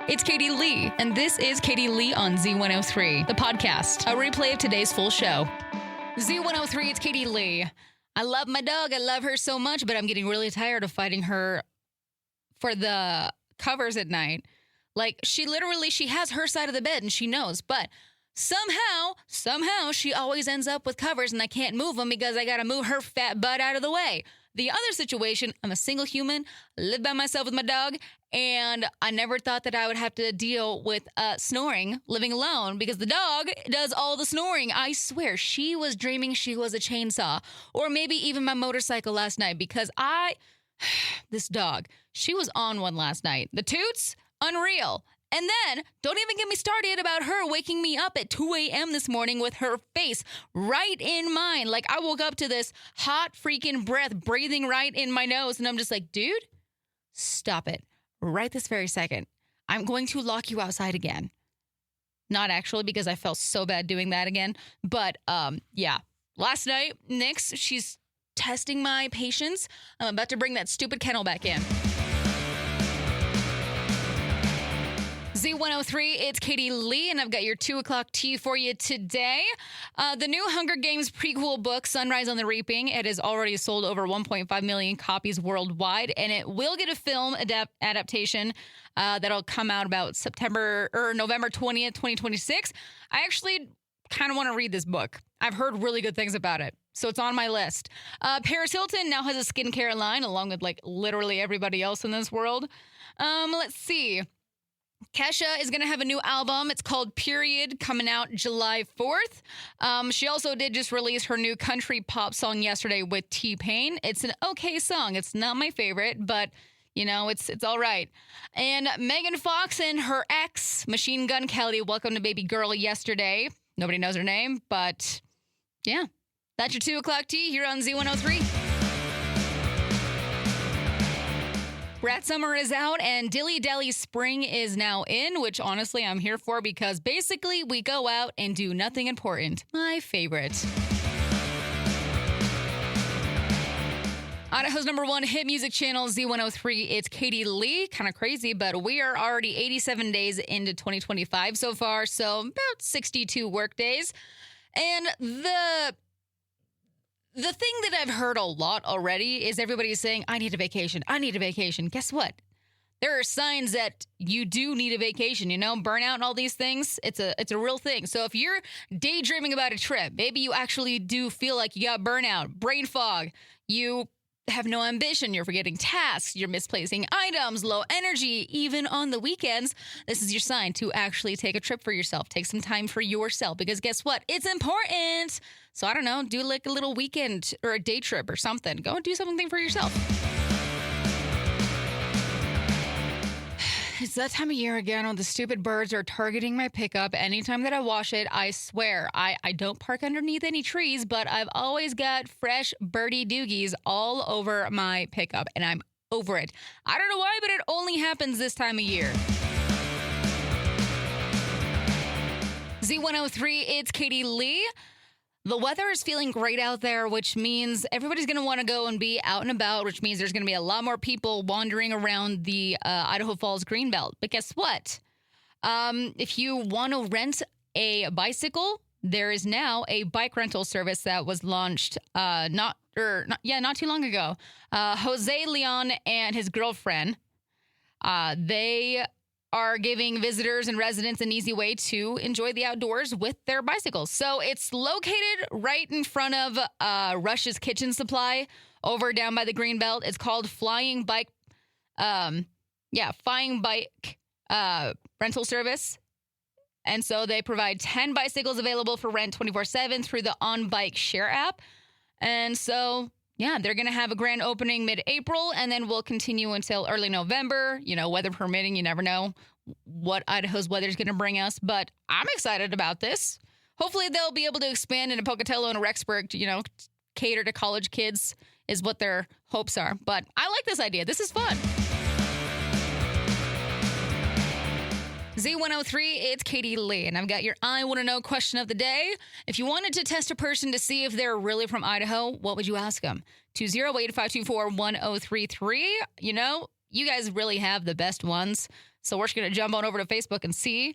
It's Katie Lee, and this is Katie Lee on Z103, the podcast, a replay of today's full show. Z103, it's Katie Lee. I love my dog. I love her so much, but I'm getting really tired of fighting her for the covers at night. Like, she has her side of the bed, and she knows, but somehow, she always ends up with covers, and I can't move them because I got to move her fat butt out of the way. The other situation, I'm a single human, live by myself with my dog, and I never thought that I would have to deal with snoring, living alone, because the dog does all the snoring. I swear, she was dreaming she was a chainsaw, or maybe even my motorcycle last night, because this dog, she was on one last night. The toots, unreal. And then, don't even get me started about her waking me up at 2 a.m. this morning with her face right in mine. Like, I woke up to this hot freaking breath breathing right in my nose. And I'm just like, dude, stop it right this very second. I'm going to lock you outside again. Not actually, because I felt so bad doing that again. But, yeah. Last night, Nyx, she's testing my patience. I'm about to bring that stupid kennel back in. Z103, it's Katie Lee, and I've got your 2 o'clock tea for you today. The new Hunger Games prequel book, Sunrise on the Reaping, it has already sold over 1.5 million copies worldwide, and it will get a film adaptation that'll come out about November 20th, 2026. I actually kind of want to read this book. I've heard really good things about it, so it's on my list. Paris Hilton now has a skincare line, along with like literally everybody else in this world. Let's see. Kesha is going to have a new album. It's called Period, coming out July 4th. She also did just release her new country pop song yesterday with T-Pain. It's an okay song. It's not my favorite, but, you know, it's all right. And Megan Fox and her ex, Machine Gun Kelly, welcomed a baby girl yesterday. Nobody knows her name, but, yeah. That's your 2 o'clock tea here on Z103. Rat Summer is out, and Dilly Dally Spring is now in, which honestly I'm here for because basically we go out and do nothing important. My favorite. Idaho's #1 hit music channel, Z103, it's Katie Lee. Kind of crazy, but we are already 87 days into 2025 so far, so about 62 work days. And the thing that I've heard a lot already is everybody saying, I need a vacation. I need a vacation. Guess what? There are signs that you do need a vacation, you know, burnout and all these things. It's a real thing. So if you're daydreaming about a trip, maybe you actually do feel like you got burnout, brain fog, you have no ambition, you're forgetting tasks, you're misplacing items, low energy, even on the weekends, this is your sign to actually take a trip for yourself. Take some time for yourself because guess what? It's important. So I don't know, do like a little weekend or a day trip or something. Go and do something for yourself. It's that time of year again when the stupid birds are targeting my pickup. Anytime that I wash it, I swear, I don't park underneath any trees, but I've always got fresh birdie doogies all over my pickup, and I'm over it. I don't know why, but it only happens this time of year. Z103, it's Katie Lee. The weather is feeling great out there, which means everybody's going to want to go and be out and about, which means there's going to be a lot more people wandering around the Idaho Falls Greenbelt. But guess what? If you want to rent a bicycle, there is now a bike rental service that was launched not too long ago. Jose Leon and his girlfriend, they are giving visitors and residents an easy way to enjoy the outdoors with their bicycles. So it's located right in front of Rush's Kitchen Supply over down by the Greenbelt. It's called Flying Bike rental service. And so they provide 10 bicycles available for rent 24/7 through the On Bike Share app. And so, yeah, they're going to have a grand opening mid-April, and then we'll continue until early November. You know, weather permitting, you never know what Idaho's weather is going to bring us. But I'm excited about this. Hopefully they'll be able to expand into Pocatello and Rexburg to, you know, cater to college kids is what their hopes are. But I like this idea. This is fun. Z103, it's Katie Lee, and I've got your I Want to Know question of the day. If you wanted to test a person to see if they're really from Idaho, what would you ask them? 208-524-1033. You know, you guys really have the best ones. So we're just going to jump on over to Facebook and see.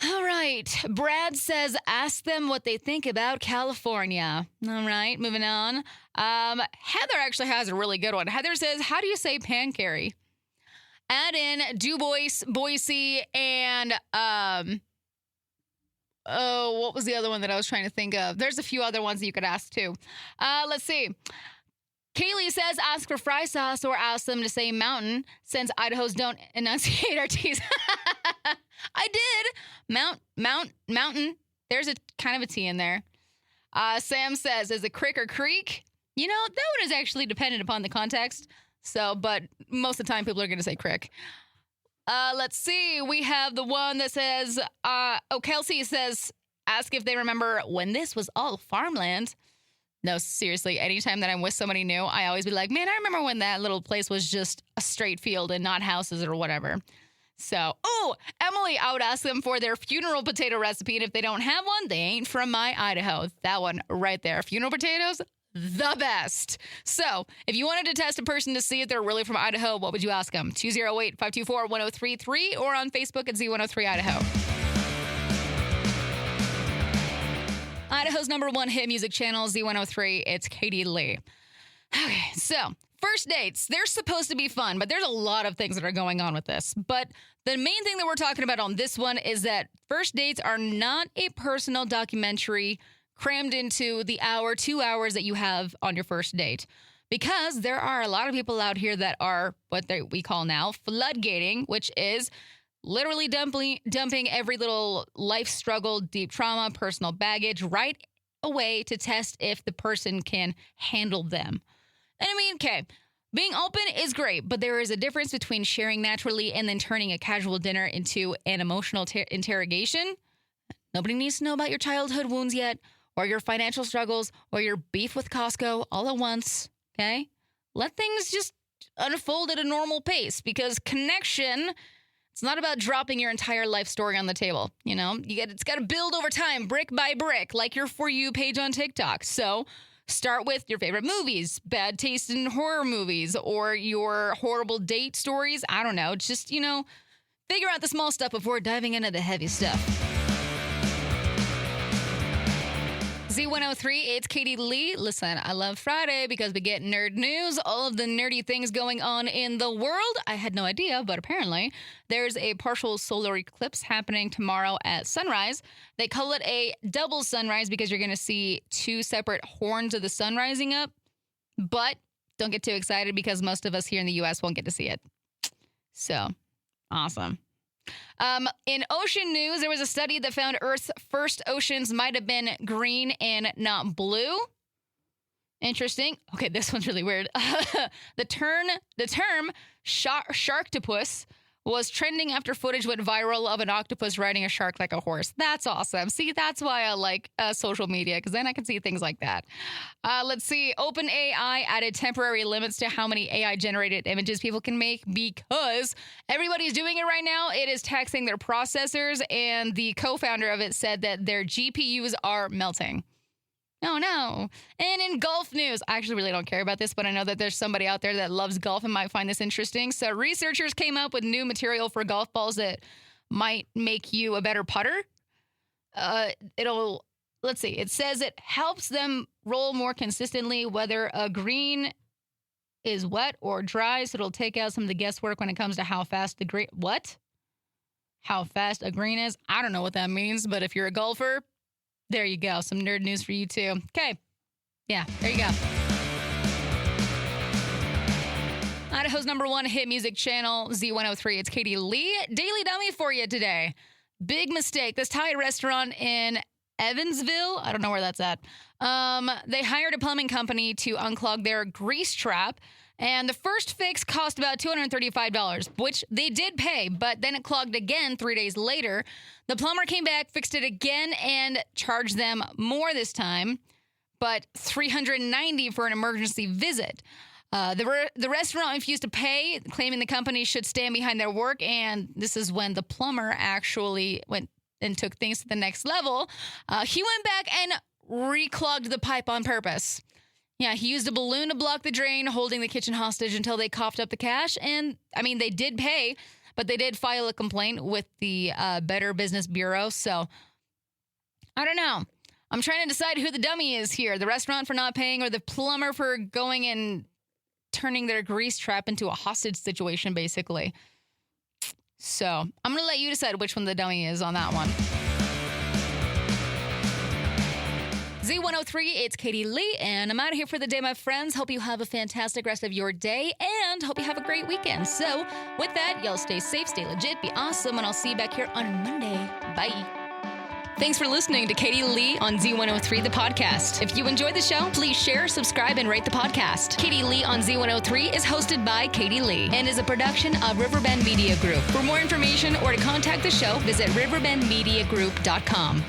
All right. Brad says, ask them what they think about California. All right. Moving on. Heather actually has a really good one. Heather says, how do you say Pancary? Add in Du Bois, Boise, and what was the other one that I was trying to think of? There's a few other ones that you could ask too. Let's see. Kaylee says, ask for fry sauce or ask them to say mountain since Idahos don't enunciate our T's. I did. Mountain. There's a kind of a T in there. Sam says, is it crick or creek? You know, that one is actually dependent upon the context. So, but most of the time people are going to say crick. Let's see. We have the one that says, Kelsey says, ask if they remember when this was all farmland. No, seriously, anytime that I'm with somebody new, I always be like, man, I remember when that little place was just a straight field and not houses or whatever. So, Emily, I would ask them for their funeral potato recipe. And if they don't have one, they ain't from my Idaho. That one right there. Funeral potatoes, the best. So, if you wanted to test a person to see if they're really from Idaho, what would you ask them? 208-524-1033 or on Facebook at Z103 Idaho. Idaho's #1 hit music channel, Z103. It's Katie Lee. Okay, so first dates, they're supposed to be fun, but there's a lot of things that are going on with this. But the main thing that we're talking about on this one is that first dates are not a personal documentary crammed into the 2 hours that you have on your first date. Because there are a lot of people out here that are what we call now floodgating, which is literally dumping every little life struggle, deep trauma, personal baggage right away to test if the person can handle them. And I mean, okay, being open is great, but there is a difference between sharing naturally and then turning a casual dinner into an emotional interrogation. Nobody needs to know about your childhood wounds yet, or your financial struggles, or your beef with Costco all at once, okay? Let things just unfold at a normal pace, because connection, it's not about dropping your entire life story on the table. You know, it's got to build over time, brick by brick, like your For You page on TikTok. So start with your favorite movies, bad taste in horror movies, or your horrible date stories. I don't know. Just, figure out the small stuff before diving into the heavy stuff. Z103, it's Katie Lee. Listen, I love Friday because we get nerd news, all of the nerdy things going on in the world. I had no idea, but apparently there's a partial solar eclipse happening tomorrow at sunrise. They call it a double sunrise because you're going to see two separate horns of the sun rising up. But don't get too excited because most of us here in the U.S. won't get to see it. So, awesome. In ocean news, there was a study that found Earth's first oceans might have been green and not blue. Interesting. Okay, this one's really weird. The term sharktopus was trending after footage went viral of an octopus riding a shark like a horse. That's awesome. See, that's why I like social media, because then I can see things like that. Let's see. OpenAI added temporary limits to how many AI-generated images people can make because everybody's doing it right now. It is taxing their processors, and the co-founder of it said that their GPUs are melting. Oh, no. And in golf news, I actually really don't care about this, but I know that there's somebody out there that loves golf and might find this interesting. So researchers came up with new material for golf balls that might make you a better putter. Let's see. It says it helps them roll more consistently, whether a green is wet or dry. So it'll take out some of the guesswork when it comes to how fast how fast a green is. I don't know what that means, but if you're a golfer, there you go. Some nerd news for you, too. Okay. Yeah, there you go. Idaho's #1 hit music channel, Z103. It's Katie Lee. Daily Dummy for you today. Big mistake. This Thai restaurant in Evansville, I don't know where that's at. They hired a plumbing company to unclog their grease trap. And the first fix cost about $235, which they did pay, but then it clogged again 3 days later. The plumber came back, fixed it again, and charged them more this time, but $390 for an emergency visit. The restaurant refused to pay, claiming the company should stand behind their work, and this is when the plumber actually went and took things to the next level. He went back and reclogged the pipe on purpose. Yeah, he used a balloon to block the drain, holding the kitchen hostage until they coughed up the cash. And, I mean, they did pay, but they did file a complaint with the Better Business Bureau. So I don't know. I'm trying to decide who the dummy is here, the restaurant for not paying or the plumber for going and turning their grease trap into a hostage situation, basically. So I'm going to let you decide which one the dummy is on that one. Z103, it's Katie Lee, and I'm out of here for the day, my friends. Hope you have a fantastic rest of your day, and hope you have a great weekend. So with that, y'all stay safe, stay legit, be awesome, and I'll see you back here on Monday. Bye. Thanks for listening to Katie Lee on Z103, the podcast. If you enjoyed the show, please share, subscribe, and rate the podcast. Katie Lee on Z103 is hosted by Katie Lee and is a production of Riverbend Media Group. For more information or to contact the show, visit riverbendmediagroup.com.